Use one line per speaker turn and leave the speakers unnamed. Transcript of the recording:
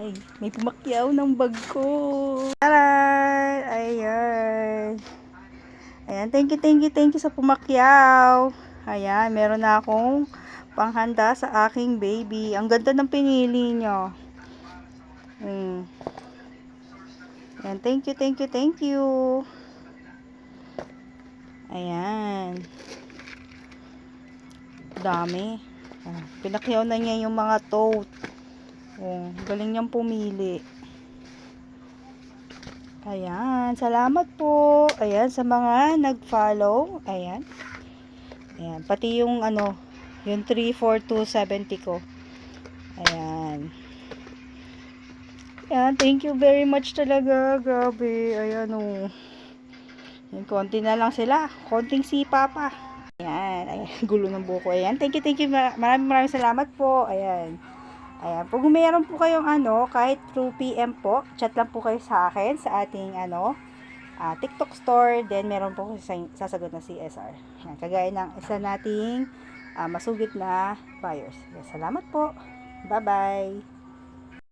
Ay, may pumakyaw ng bag ko. Taray! Ayan. Ayan, thank you sa pumakyaw. Ayan, meron na akong panghanda sa aking baby. Ang ganda ng pinili nyo. Ayan, thank you. Ayan. Dami. Pinakyaw na niya yung mga tote. Galing niyang pumili. Ayan, salamat po. Ayan, sa mga nag-follow. Ayan. Ayan, pati yung yung 34270 ko. Ayan. Ayan, thank you very much talaga. Grabe. Ayan Yung konti na lang sila. Konting sipa pa. Ayan, gulo ng buko. Ayan, thank you. Maraming salamat po. Ayan. Ayan, pag mayroon po kayong kahit 2 PM po, chat lang po kayo sa akin sa ating TikTok store, then meron po sasagot na CSR. Ayan, kagaya ng isa nating masugid na buyers. Salamat po. Bye-bye.